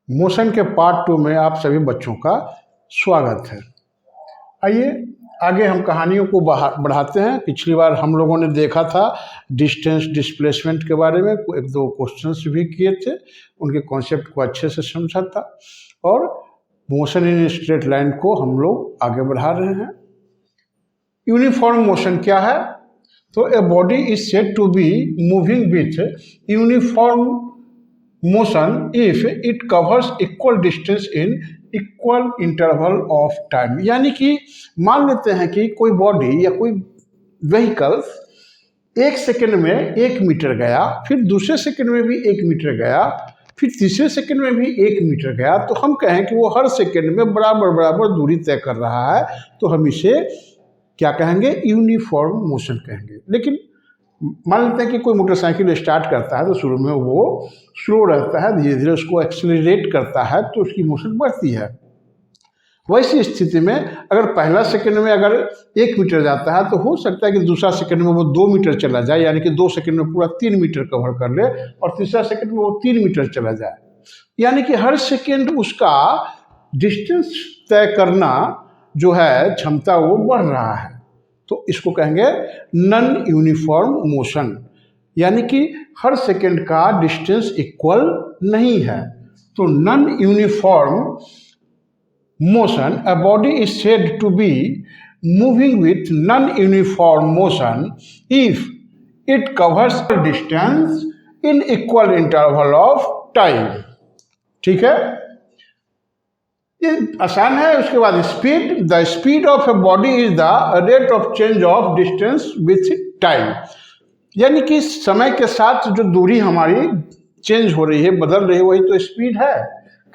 Motion के part 2 में आप सभी बच्चों का स्वागत है। आइए आगे हम कहानियों को बढ़ाते हैं। पिछली बार हम लोगों ने देखा था डिस्टेंस डिस्प्लेसमेंट के बारे में, एक दो क्वेश्चंस भी किए थे, उनके कॉन्सेप्ट को अच्छे से समझा था और मोशन इन स्ट्रेट लाइन को हम लोग आगे बढ़ा रहे हैं। यूनिफॉर्म मोशन क्या है? तो a body is said to be moving with uniform motion if it covers equal distance in equal interval of time। यानी कि मान लेते हैं कि कोई बॉडी या कोई व्हीकल 1 सेकंड में 1 मीटर गया, फिर दूसरे सेकंड में भी 1 मीटर गया, फिर तीसरे सेकंड में भी 1 मीटर गया, तो हम कहें कि वो हर सेकंड में बराबर दूरी तय कर रहा है, तो हम इसे क्या कहेंगे? यूनिफॉर्म मोशन कहेंगे। लेकिन मान लेते हैं कि कोई मोटरसाइकिल स्टार्ट करता है तो शुरू में वो स्लो रहता है, धीरे धीरे उसको एक्सेलरेट करता है तो उसकी मोशन बढ़ती है। वैसी स्थिति में अगर पहला सेकंड में अगर 1 मीटर जाता है तो हो सकता है कि दूसरा सेकंड में वो 2 मीटर चला जाए, यानी कि 2 सेकंड में पूरा 3 मीटर कवर कर ले, और तीसरा सेकंड में वो 3 मीटर चला जाए। यानी कि हर सेकंड उसका डिस्टेंस तय करना जो है क्षमता वो बढ़ रहा है, तो इसको कहेंगे नॉन यूनिफॉर्म मोशन। यानी कि हर सेकंड का डिस्टेंस इक्वल नहीं है। तो non uniform motion, a body is said to be moving with non uniform motion if it covers distance in equal interval of time. ठीक है, ये आसान है। उसके बाद speed, the speed of a body is the rate of change of distance with time. यानी कि समय के साथ जो दूरी हमारी चेंज हो रही है, बदल रही है, वही तो स्पीड है।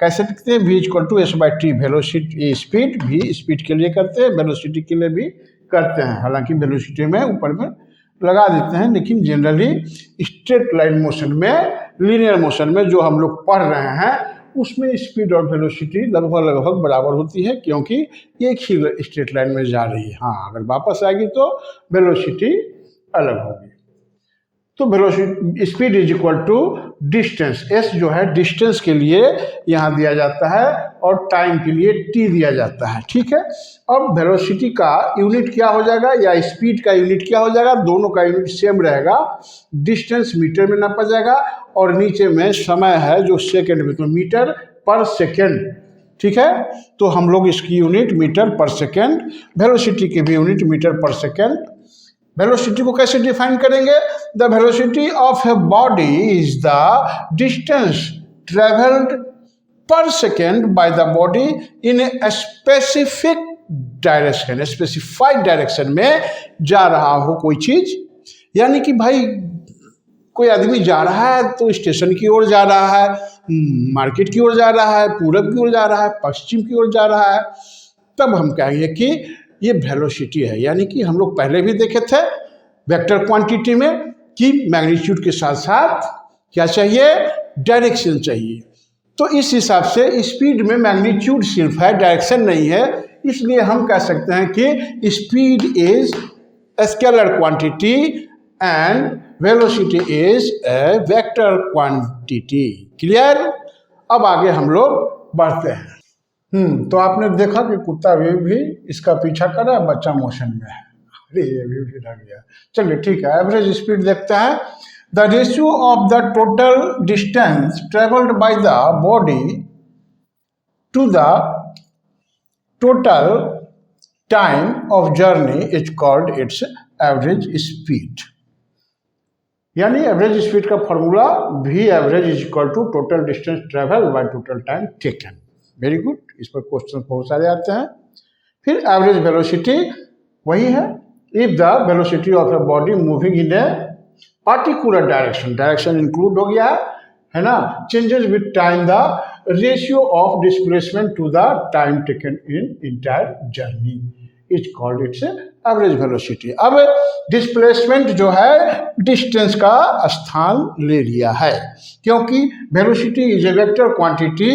कैसे लिखते हैं? v=s/t। वेलोसिटी स्पीड भी स्पीड के लिए करते हैं, वेलोसिटी के लिए भी करते हैं। हालांकि वेलोसिटी में ऊपर में लगा देते हैं, लेकिन जनरली स्ट्रेट लाइन मोशन में, लीनियर मोशन में जो हम लोग पढ़ रहे हैं उसमें स्पीड और वेलोसिटी लगभग बराबर होती है, क्योंकि एक ही स्ट्रेट लाइन में जा रही है। हाँ, अगर वापस आएगी तो वेलोसिटी अलग होगी। तो velocity speed is equal to distance. S जो है डिस्टेंस के लिए यहाँ दिया जाता है और टाइम के लिए टी दिया जाता है। ठीक है, अब वेलोसिटी का यूनिट क्या हो जाएगा या स्पीड का यूनिट क्या हो जाएगा? दोनों का यूनिट सेम रहेगा। डिस्टेंस मीटर में नापा जाएगा और नीचे में समय है जो सेकंड में, तो मीटर पर सेकंड। ठीक है, तो हम लोग इसकी unit metre per second, velocity की भी unit metre per second. Velocity को कैसे डिफाइन करेंगे? The velocity of a body is the distance travelled per second by the body in a specific direction. Specified direction में जा रहा हो कोई चीज, यानी कि भाई कोई आदमी जा रहा है तो स्टेशन की ओर जा रहा है, मार्केट की ओर जा रहा है, पूरब की ओर जा रहा है, पश्चिम की ओर जा रहा है, तब हम कहेंगे कि ये वेलोसिटी है। यानी कि हम लोग पहले भी देखे थे वेक्टर क्वांटिटी में कि मैग्नीट्यूड के साथ साथ क्या चाहिए? डायरेक्शन चाहिए। तो इस हिसाब से स्पीड में मैग्नीट्यूड सिर्फ है, डायरेक्शन नहीं है। इसलिए हम कह सकते हैं कि speed is scalar quantity and velocity is a vector quantity. Clear? अब आगे हम लोग बढ़ते हैं। तो आपने देखा कि कुत्ता भी इसका पीछा कर रहा है, बच्चा मोशन में है। अरे ये भी रह गया। चलिए ठीक है, एवरेज स्पीड देखते हैं। The ratio of the total distance travelled by the body to the total time of journey is called its average speed. यानी एवरेज स्पीड का formula v average is equal to total distance travel by total time taken. Very good, इस पर question बहुत सारे आते हैं। फिर average velocity वही है, if the velocity of a body moving in a particular direction, direction include हो गया है ना, changes with time the ratio of displacement to the time taken in entire journey is called its average velocity. अब displacement जो है distance का स्थान ले लिया है, क्योंकि velocity is a vector quantity,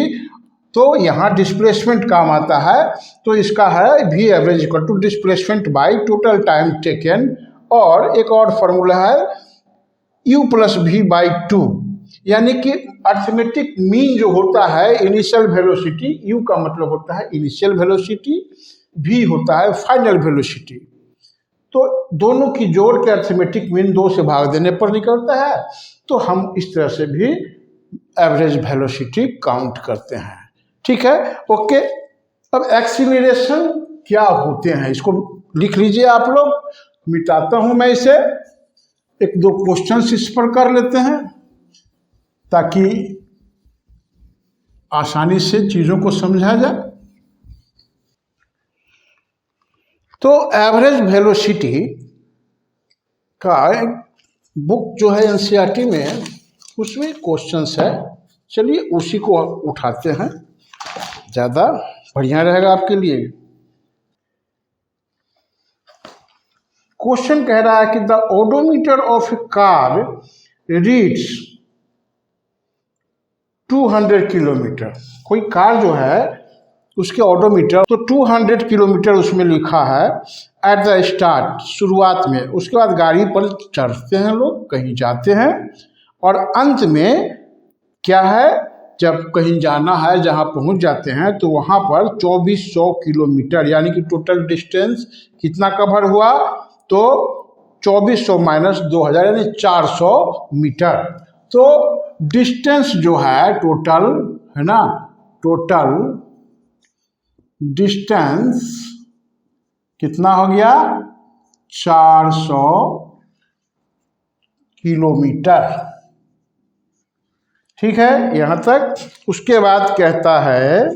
तो यहाँ डिस्प्लेसमेंट काम आता है। तो इसका है v average equal to displacement by total time taken, और एक और फॉर्मूला है u प्लस v बाई 2। यानी कि अर्थमेटिक मीन जो होता है इनिशियल वेलोसिटी, यू का मतलब होता है इनिशियल वेलोसिटी, v होता है फाइनल वेलोसिटी। तो दोनों की जोड़ के अर्थमेटिक मीन 2 से भाग देने पर निकलता है। तो हम इस तरह से भी एवरेज वेलोसिटी काउंट करते हैं। ठीक है, ओके। अब एक्सीलरेशन क्या होते हैं इसको लिख लीजिए आप लोग, मिटाता हूं मैं इसे, 1-2 क्वेश्चन इस पर कर लेते हैं ताकि आसानी से चीजों को समझा जाए। तो एवरेज वेलोसिटी का बुक जो है एनसीईआरटी में, उसमें क्वेश्चंस है, चलिए उसी को उठाते हैं, ज़्यादा बढ़िया रहेगा आपके लिए। क्वेश्चन कह रहा है कि the odometer of A car reads 200 kilometre. कोई कार जो है उसके ऑडोमीटर तो 200 किलोमीटर उसमें लिखा है एट द स्टार्ट, शुरुआत में। उसके बाद गाड़ी पर चढ़ते हैं लोग, कहीं जाते हैं, और अंत में क्या है, जब कहीं जाना है जहां पहुंच जाते हैं तो वहां पर 2400 किलोमीटर, यानी कि टोटल डिस्टेंस कितना कवर हुआ, तो 2400 माइनस 2000 यानी 400 मीटर। तो डिस्टेंस जो है टोटल है ना, टोटल डिस्टेंस कितना हो गया, 400 किलोमीटर। ठीक है यहां तक। उसके बाद कहता है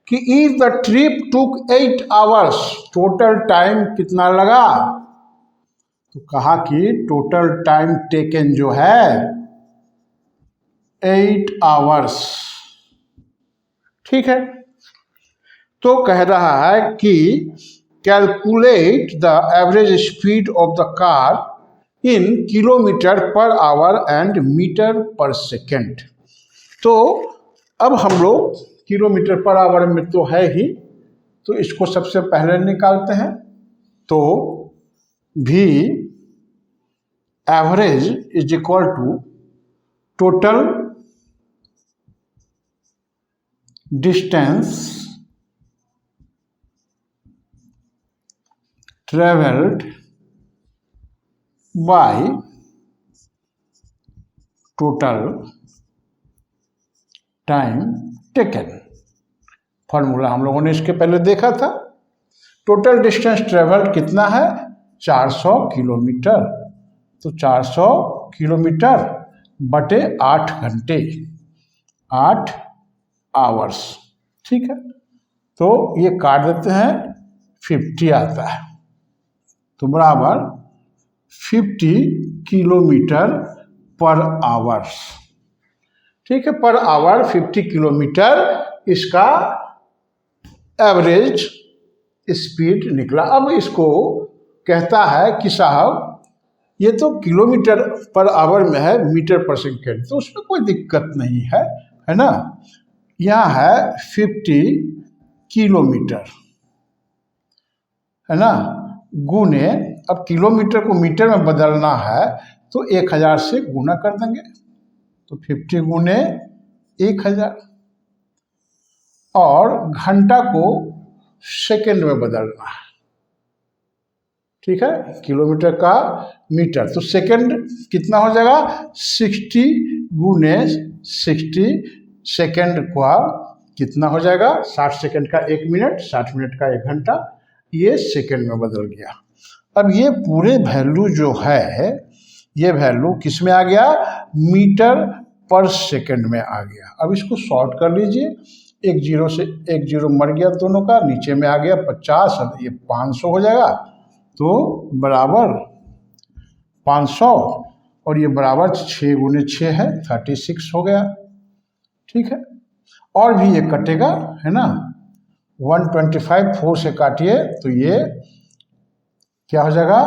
कि if the trip took 8 hours, total time कितना लगा, तो कहा कि टोटल टाइम टेकन जो है 8 आवर्स। ठीक है, तो कह रहा है कि calculate the average speed of the car in kilometre per hour and metre per second. तो अब हम लोग किलोमीटर पर आवर में तो है ही, तो इसको सबसे पहले निकालते हैं। तो v average is equal to total distance travelled by total time taken. Formula हम लोगों ने इसके पहले देखा था। टोटल डिस्टेंस ट्रेवल्ड कितना है, 400 किलोमीटर। तो 400 किलोमीटर बटे 8 घंटे, 8 आवर्स। ठीक है, तो ये काट देते हैं, 50 आता है, तो बराबर 50 किलोमीटर पर आवर। ठीक है, पर आवर 50 किलोमीटर इसका एवरेज स्पीड निकला। अब इसको कहता है कि साहब ये तो किलोमीटर पर आवर में है, मीटर पर सेकेंड, तो उसमें कोई दिक्कत नहीं है ना। यहाँ है 50 किलोमीटर है ना, गुने, अब किलोमीटर को मीटर में बदलना है तो 1000 से गुना कर देंगे, तो 50 गुने 1000, और घंटा को सेकंड में बदलना है। ठीक है, किलोमीटर का मीटर, तो सेकंड कितना हो जाएगा, 60 गुने 60, सेकंड का कितना हो जाएगा, 60 सेकंड का 1 मिनट, 60 मिनट का 1 घंटा, ये सेकंड में बदल गया। अब ये पूरे वैल्यू जो है, ये वैल्यू किस में आ गया, मीटर पर सेकंड में आ गया। अब इसको शॉर्ट कर लीजिए, 1 जीरो से 1 जीरो मर गया दोनों का, नीचे में आ गया 50, ये 500 हो जाएगा, तो बराबर 500, और ये बराबर 6 गुने 6 है, 36 हो गया। ठीक है, और भी ये कटेगा है ना, 125 4 से काटिए तो ये क्या हो जाएगा,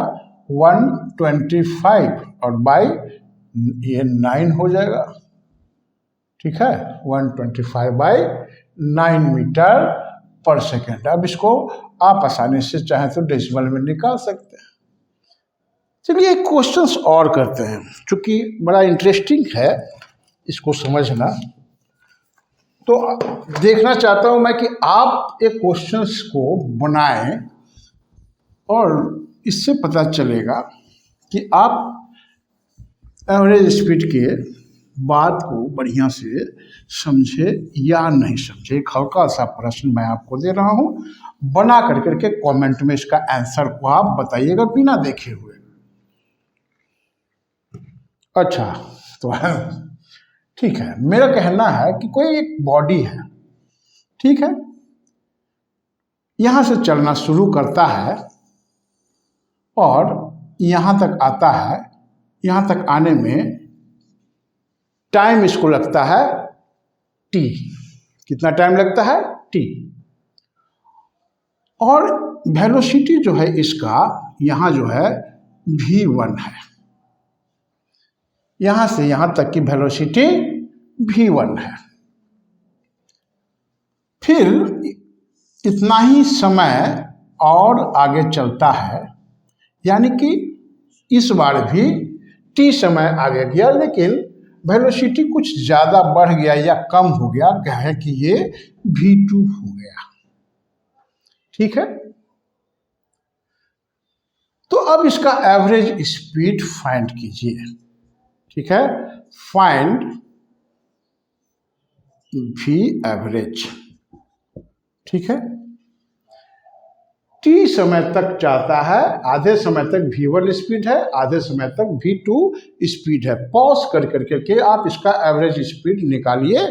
125, और बाई ये 9 हो जाएगा। ठीक है, 125 बाई 9 मीटर पर सेकेंड। अब इसको आप आसानी से चाहें तो डेसिमल में निकाल सकते हैं। चलिए एक क्वेश्चंस और करते हैं, चूंकि बड़ा इंटरेस्टिंग है, इसको समझना। तो देखना चाहता हूं मैं कि आप एक क्वेश्चंस को बनाएं और इससे पता चलेगा कि आप एवरेज स्पीड के बात को बढ़िया से समझे या नहीं समझे। एक हल्का सा प्रश्न मैं आपको दे रहा हूं, बना करके कमेंट में इसका आंसर को आप बताइएगा बिना देखे हुए। अच्छा, तो ठीक है, मेरा कहना है कि कोई एक बॉडी है, ठीक है, यहां से चलना शुरू करता है और यहां तक आता है। यहां तक आने में टाइम इसको लगता है टी। कितना टाइम लगता है? टी। और वेलोसिटी जो है इसका यहां जो है v1 है। यहां से यहां तक की वेलोसिटी v1 है। फिर इतना ही समय और आगे चलता है, यानी कि इस बार भी t समय आगे गया, लेकिन वेलोसिटी कुछ ज़्यादा बढ़ गया या कम हो गया, कहें कि ये v2 हो गया। ठीक है, तो अब इसका एवरेज स्पीड फाइंड कीजिए। ठीक है, फाइंड v एवरेज। ठीक है, t समय तक चाहता है, आधे समय तक v1 स्पीड है, आधे समय तक v2 स्पीड है। पॉज करके आप इसका एवरेज स्पीड निकालिए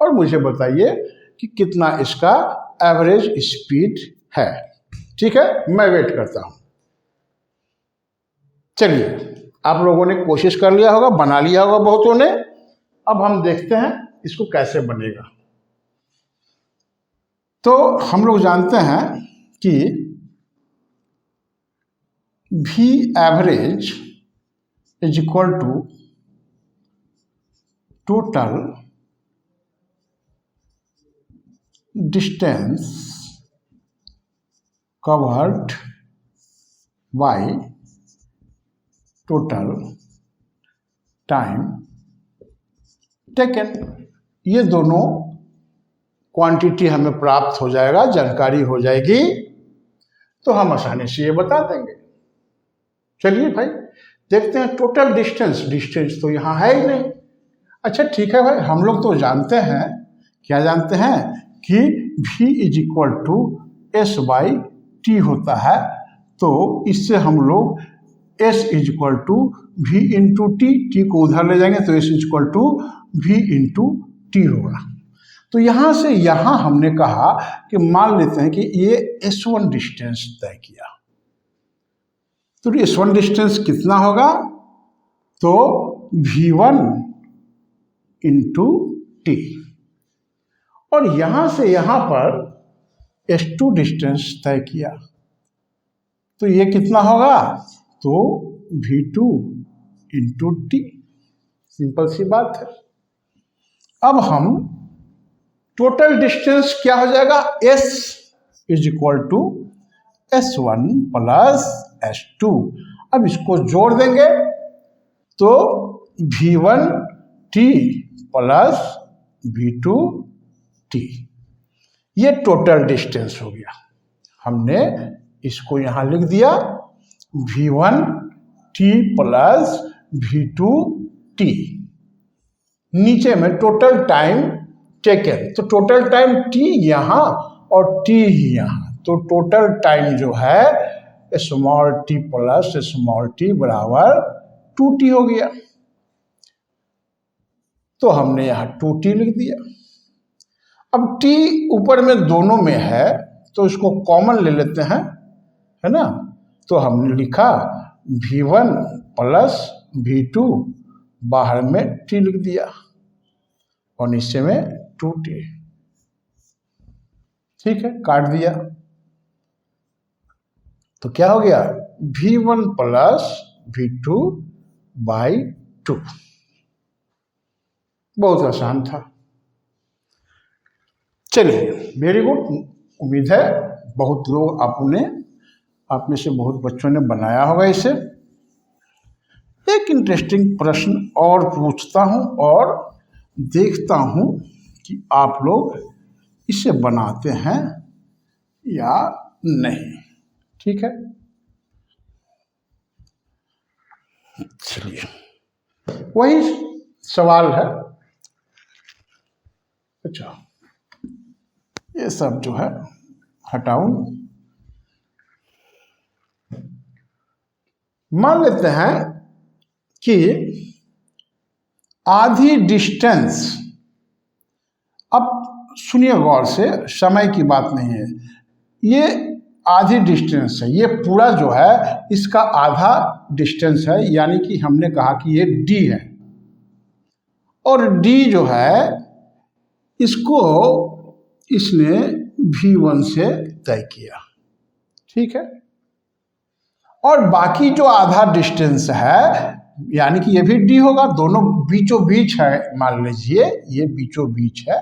और मुझे बताइए कि कितना इसका एवरेज स्पीड है। ठीक है, मैं वेट करता हूं। चलिए, आप लोगों ने कोशिश कर लिया होगा, बना लिया होगा बहुतों ने। अब हम देखते हैं इसको कैसे बनेगा। तो हम लोग जानते हैं कि v average is equal to total distance covered by total time taken. ये दोनों क्वांटिटी हमें प्राप्त हो जाएगा, जानकारी हो जाएगी, तो हम आसानी से ये बता देंगे। चलिए भाई, देखते हैं टोटल डिस्टेंस। डिस्टेंस तो यहाँ है ही नहीं। अच्छा ठीक है भाई, हम लोग तो जानते हैं, क्या जानते हैं कि v is equal to S by T होता है। तो इससे हम लोग s is equal to V into T, T को उधर ले जाएंगे तो s is equal to V into T होगा। तो यहाँ से यहाँ हमने कहा कि मान लेते हैं कि ये s1 डिस्टेंस तय किया, तो s1 डिस्टेंस कितना होगा? तो v1 इंटू टी। और यहाँ से यहाँ पर s2 डिस्टेंस तय किया, तो ये कितना होगा? तो v2 इंटू टी। सिंपल सी बात है। अब हम टोटल डिस्टेंस क्या हो जाएगा? s is equal to s1 plus s2। अब इसको जोड़ देंगे तो v1 t plus v2 t, ये टोटल डिस्टेंस हो गया। हमने इसको यहां लिख दिया v1 t plus v2 t। नीचे में टोटल टाइम टेकन, तो टोटल टाइम t यहाँ और t ही यहाँ, तो टोटल टाइम जो है small t plus small t बराबर 2t हो गया। तो हमने यहाँ 2t लिख दिया। अब t ऊपर में दोनों में है तो इसको कॉमन ले लेते हैं, है ना। तो हमने लिखा v1 प्लस v2, बाहर में t लिख दिया और नीचे में 2t। ठीक है, काट दिया तो क्या हो गया? v1 plus v2 by 2। बहुत आसान था। चलिए, वेरी गुड। उम्मीद है बहुत लोग आप में से बहुत बच्चों ने बनाया होगा इसे। एक इंटरेस्टिंग प्रश्न और पूछता हूं और देखता हूँ कि आप लोग इसे बनाते हैं या नहीं। ठीक है, चलिए वही सवाल है। अच्छा, ये सब जो है हटाऊं। मान लेते हैं कि आधी डिस्टेंस, अब सुनिए गौर से, समय की बात नहीं है, ये आधी डिस्टेंस है, ये पूरा जो है इसका आधा डिस्टेंस है, यानी कि हमने कहा कि ये डी है, और डी जो है इसको इसने V1 से तय किया। ठीक है, और बाकी जो आधा डिस्टेंस है यानी कि ये भी डी होगा, दोनों बीचों बीच है, मान लीजिए ये बीचों बीच है,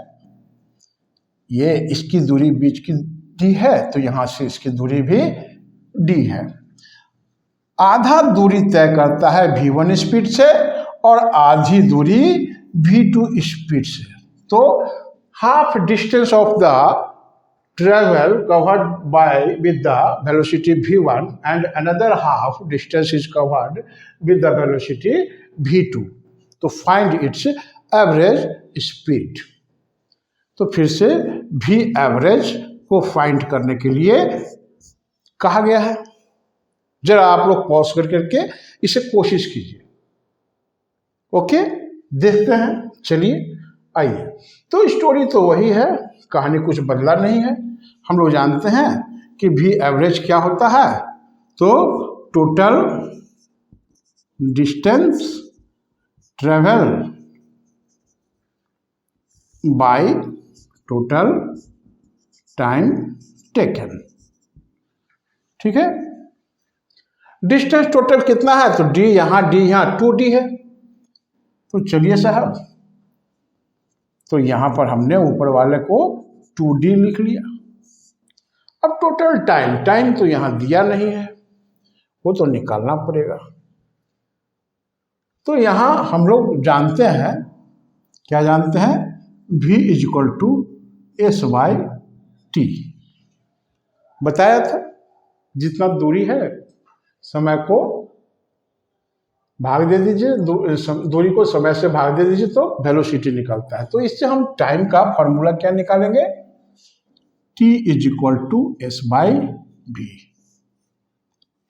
ये इसकी दूरी बीच की डी है, तो यहां से इसकी दूरी भी डी है। आधा दूरी तय करता है V1 स्पीड से और आधी दूरी V2 स्पीड से। तो half distance of the travel covered by with the velocity v1 and another half distance is covered with the velocity v2 to find its average speed। तो फिर से v एवरेज को फाइंड करने के लिए कहा गया है। जरा आप लोग पॉज करके इसे कोशिश कीजिए। ओके, देखते हैं। चलिए आइए, तो स्टोरी तो वही है, कहानी कुछ बदला नहीं है। हम लोग जानते हैं कि भी एवरेज क्या होता है, तो total distance travel by total time taken. ठीक है, डिस्टेंस टोटल कितना है, तो डी यहाँ 2d है। तो चलिए साहब, तो यहां पर हमने ऊपर वाले को 2d लिख लिया। अब टोटल टाइम तो यहां दिया नहीं है, वो तो निकालना पड़ेगा। तो यहां हम लोग जानते हैं, क्या जानते हैं, v = s/t बताया था। जितना दूरी है समय को भाग दे दीजिए, दूरी को समय से भाग दे दीजिए तो वेलोसिटी निकलता है। तो इससे हम टाइम का फॉर्मूला क्या निकालेंगे, t = s/v।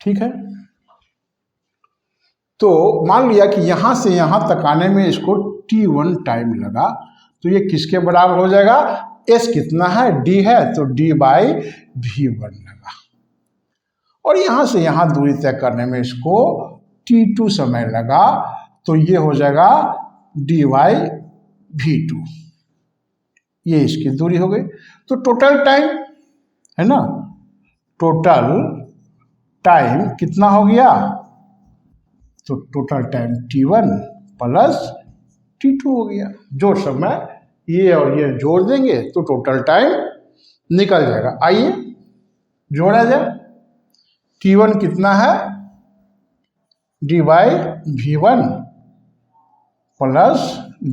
ठीक है, तो मान लिया कि यहां से यहां तक आने में इसको t1 टाइम लगा, तो ये किसके बराबर हो जाएगा, s कितना है, d है, तो d/v1 लगा। और यहां से यहां दूरी तय करने में इसको t2 समय लगा, तो ये हो जाएगा d/v2। ये इसकी दूरी हो गई। तो टोटल टाइम है ना, टोटल टाइम कितना हो गया, तो टोटल टाइम t1 + t2 हो गया। जो समय ये और ये जोड़ देंगे तो टोटल टाइम निकल जाएगा। आइए जोड़ा जाए, t1 कितना है, d/v1 +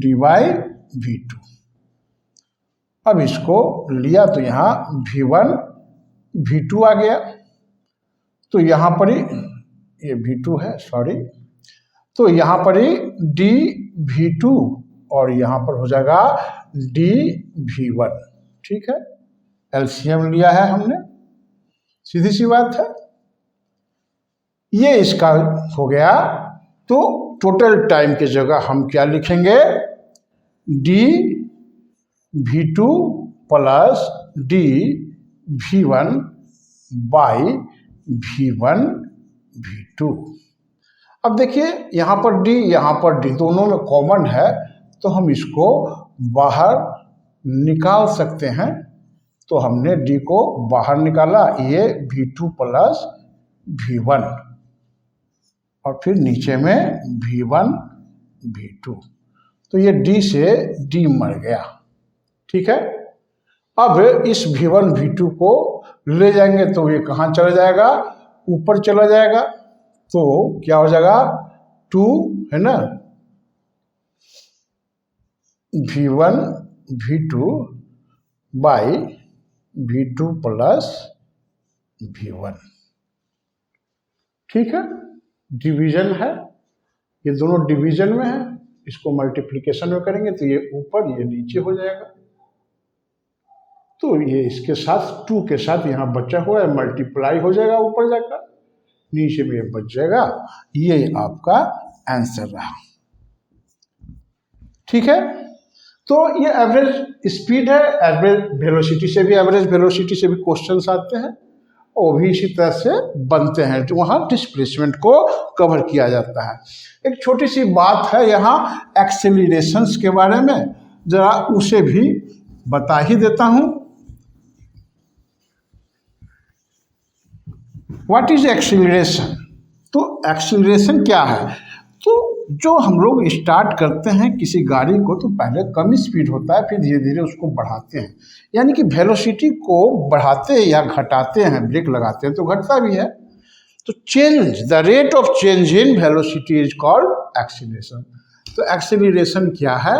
d/v2। अब इसको लिया तो यहाँ v1 v2 आ गया, तो यहाँ पर ही ये v2 है, सॉरी, तो यहाँ पर ही dv2 और यहाँ पर हो जाएगा dv1। ठीक है, एलसीएम लिया है हमने, सीधी सी बात है। ये इसका हो गया। तो टोटल टाइम की जगह हम क्या लिखेंगे, dv2 + dv1/v1 v2। अब देखिए यहाँ पर d दोनों में कॉमन है, तो हम इसको बाहर निकाल सकते हैं। तो हमने d को बाहर निकाला, ये v2 + v1 और फिर नीचे में v1 v2, तो ये d से d मर गया। ठीक है, अब इस v1 v2 को ले जाएंगे तो ये कहाँ चला जाएगा, ऊपर चला जाएगा। तो क्या हो जाएगा, 2 है ना, V1 V2 by V2 plus V1। ठीक है, डिवीजन है, ये दोनों डिवीजन में है, इसको मल्टीप्लिकेशन में करेंगे तो ये ऊपर ये नीचे हो जाएगा। तो ये इसके साथ 2 के साथ यहाँ बचा हुआ है, मल्टीप्लाई हो जाएगा ऊपर जाकर, नीचे में ये बच जाएगा। ये आपका आंसर रहा। ठीक है, तो ये एवरेज स्पीड है, एवरेज वेलोसिटी से भी, एवरेज वेलोसिटी से भी क्वेश्चंस आते हैं, और भी इसी तरह से बनते हैं, जो वहाँ डिस्प्लेसमेंट को कवर किया जाता है। एक छोटी सी बात है यहाँ एक्सेलरेशंस के बारे में, जरा उसे भी बता ही देता हूँ। What is acceleration? तो एक्सेलरेशन क्या है? तो जो हम लोग स्टार्ट करते हैं किसी गाड़ी को, तो पहले कम स्पीड होता है, फिर धीरे धीरे उसको बढ़ाते हैं, यानी कि वेलोसिटी को बढ़ाते या घटाते हैं, ब्रेक लगाते हैं तो घटता भी है। तो change, the rate of change in velocity is called acceleration. तो एक्सीलरेशन क्या है?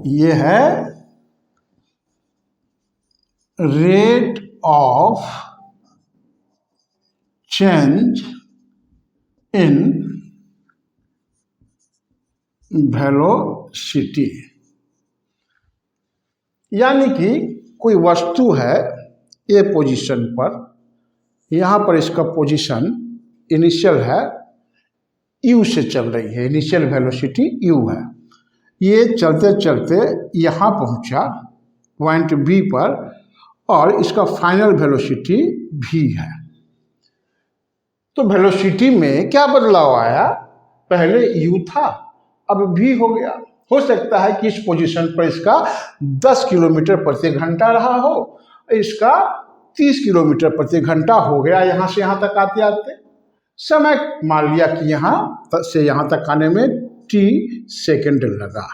ये है rate of change in velocity, यानी कि कोई वस्तु है ए पोजीशन पर, यहाँ पर इसका पोजीशन इनिशियल है, यू से चल रही है, इनिशियल वेलोसिटी यू है, ये चलते चलते यहाँ पहुँचा पॉइंट बी पर, और इसका फाइनल वेलोसिटी भी है। तो वेलोसिटी में क्या बदलाव आया? पहले u था, अब v हो गया। हो सकता है कि इस पोजीशन पर इसका 10 किलोमीटर प्रति घंटा रहा हो, इसका 30 किलोमीटर प्रति घंटा हो गया यहाँ से यहाँ तक आते आते। समय मान लिया कि यहाँ से यहाँ तक आने में t सेकेंड लगा।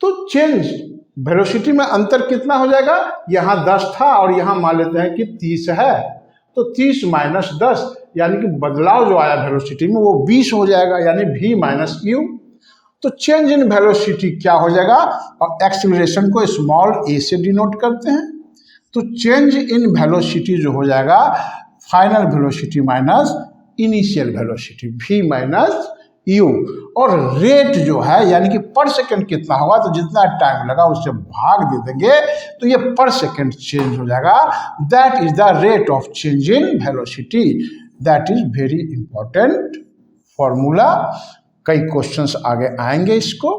तो चेंज वेलोसिटी में अंतर कितना हो जाएगा? यहाँ 10 था और यहाँ मान लेते हैं कि 30 है, तो 30 माइनस 10, यानी कि बदलाव जो आया वेलोसिटी में वो 20 हो जाएगा, यानी v माइनस यू। तो चेंज इन वेलोसिटी क्या हो जाएगा? और एक्सेलरेशन को स्मॉल a से डिनोट करते हैं। तो चेंज इन वेलोसिटी जो हो जाएगा final velocity minus initial velocity, v minus you. और रेट जो है यानी कि पर सेकंड कितना होगा, तो जितना टाइम लगा उससे भाग दे देंगे तो ये पर सेकंड चेंज हो जाएगा। That is the rate of change in velocity. That is very important formula. कई क्वेश्चंस आगे आएंगे इसको,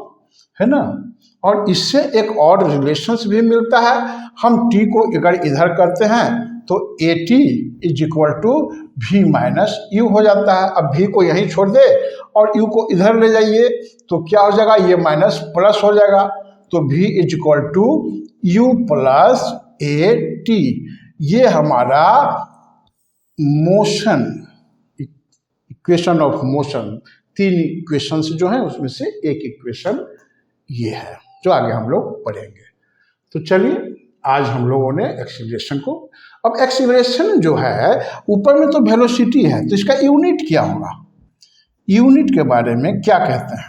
है ना। और इससे एक और रिलेशंस भी मिलता है। हम t को अगर इधर करते हैं तो AT is equal to v minus U हो जाता है। अब v को यहीं छोड़ दे और u को इधर ले जाइए तो क्या हो जाएगा? ये माइनस प्लस हो जाएगा। तो v is equal to u plus AT। ये हमारा motion, equation of motion, 3 equations जो हैं उसमें से एक इक्वेशन ये है जो आगे हम लोग पढ़ेंगे। तो चलिए आज हम लोगों ने एक्सीलरेशन को, अब एक्सीलरेशन जो है ऊपर में तो वेलोसिटी है, तो इसका यूनिट क्या होगा? यूनिट के बारे में क्या कहते हैं?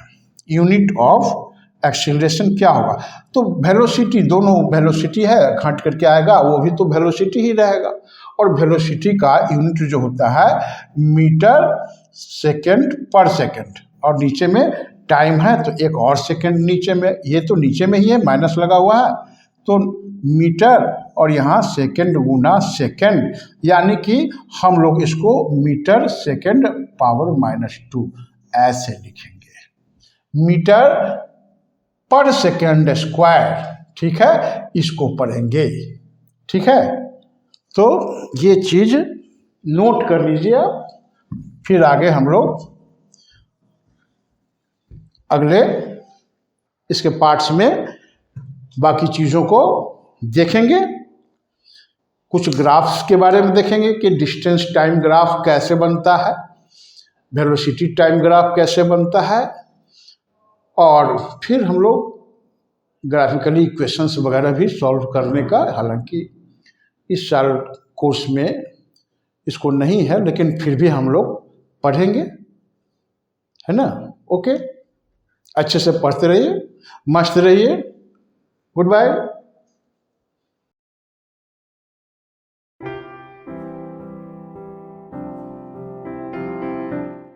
यूनिट ऑफ एक्सीलरेशन क्या होगा? तो वेलोसिटी, दोनों वेलोसिटी है, घट करके आएगा, वो भी तो वेलोसिटी ही रहेगा। और वेलोसिटी का यूनिट जो होता है मीटर सेकेंड पर सेकेंड, और नीचे में टाइम है तो एक और सेकेंड नीचे में, ये तो नीचे में ही है, माइनस लगा हुआ है, तो मीटर और यहाँ सेकेंड गुना सेकेंड, यानी कि हम लोग इसको मीटर सेकेंड पावर -2 ऐसे लिखेंगे। मीटर पर सेकेंड स्क्वायर, ठीक है, इसको पढ़ेंगे। ठीक है, तो ये चीज नोट कर लीजिए आप, फिर आगे हम लोग अगले इसके पार्ट्स में बाकी चीज़ों को देखेंगे। कुछ ग्राफ्स के बारे में देखेंगे कि डिस्टेंस टाइम ग्राफ कैसे बनता है, वेलोसिटी टाइम ग्राफ कैसे बनता है, और फिर हम लोग ग्राफिकली इक्वेशंस वगैरह भी सॉल्व करने का, हालांकि इस साल कोर्स में इसको नहीं है लेकिन फिर भी हम लोग पढ़ेंगे, है ना। ओके, अच्छे से पढ़ते रहिए, मस्त रहिए। Good bye.